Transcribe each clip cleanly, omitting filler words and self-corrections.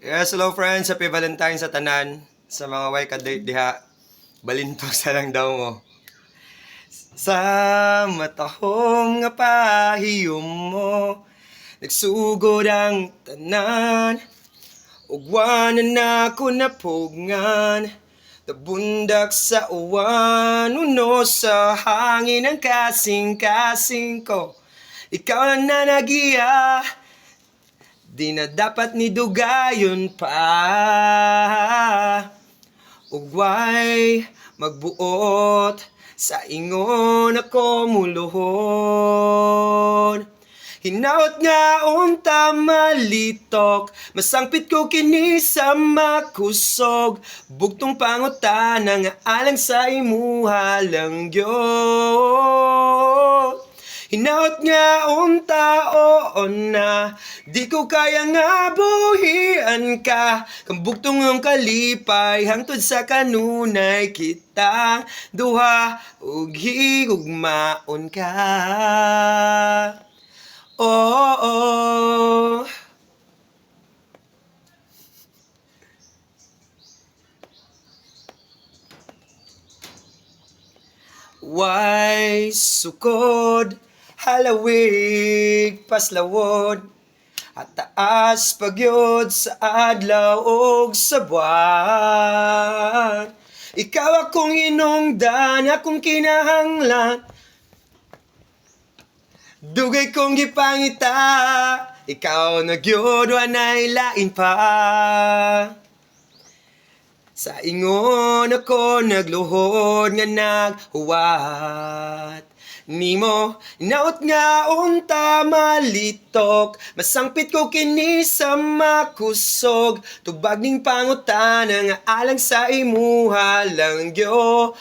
Yes, hello friends. Happy Valentine's sa tanan. Sa mga way ka-date diha, balintog sa lang daw mo. Sa matahom nga pahiyom mo, nagsugod ang tanan. Ugwanan ako napugngan, tabundak sa uwan, uno sa hangin ang kasing-kasing ko. Ikaw lang na nagiya, di na dapat ni dugayon pa. Ugway magbuot sa ingon ako muluhon. Hinaot nga unta malitok, masangpit ko kini sa makusog. Bugtong pangutana nga alang sa imuha lang gyud. Hinaot nga unta oo na, di ko kaya nga buhian ka. Kambugtong yung kalipay, hangtod sa kanunay kita. Duha ug higugmaon ka. Oh. Why sukod, halawig, paslawod, at taas pagyod sa adlaw ug sa buwan. Ikaw akong hinungdan, akong kinahanglan, dugay kong gipangita, ikaw na gyud wanay lain pa. Sa ingon ako nagluhod nga naghuwat nimo. Naot nga unta malitok, masangpit ko kini sa makusog. Tubag ning pangutana nga alang sa imuha lang gyud.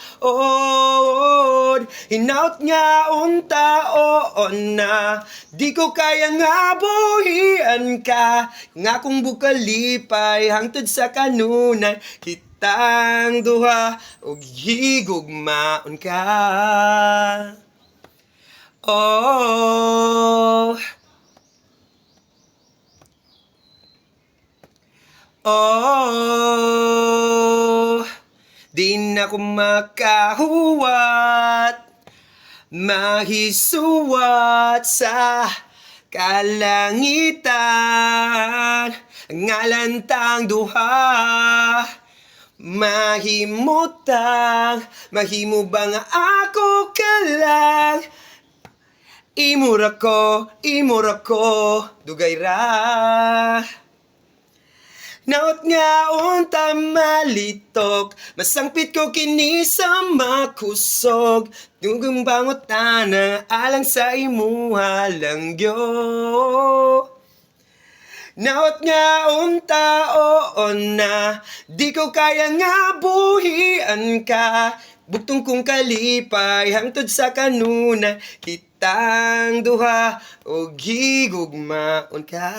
Hinaot nga unta oo na, di ko kaya nga buhian ka. Nga kung bukalipay hangtod sa kanunay kitang duha ug higugmaon ka. Oh, di na ko makahuwat, mahisuwat sa kalangitan. Ngalan tang duha, mahimutang, mahimo ba nga ako ka lang? Imura ko, dugay ra. Naot nga unta malitok, masangpit ko kini sa makusog. Dugong pangutana alang sa imuha lang gyud. Naot nga unta oo na, di ko kaya nga buhian ka. Bugtong kong kalipay hangtod sa kanunay kitang duha ug higugmaon ka.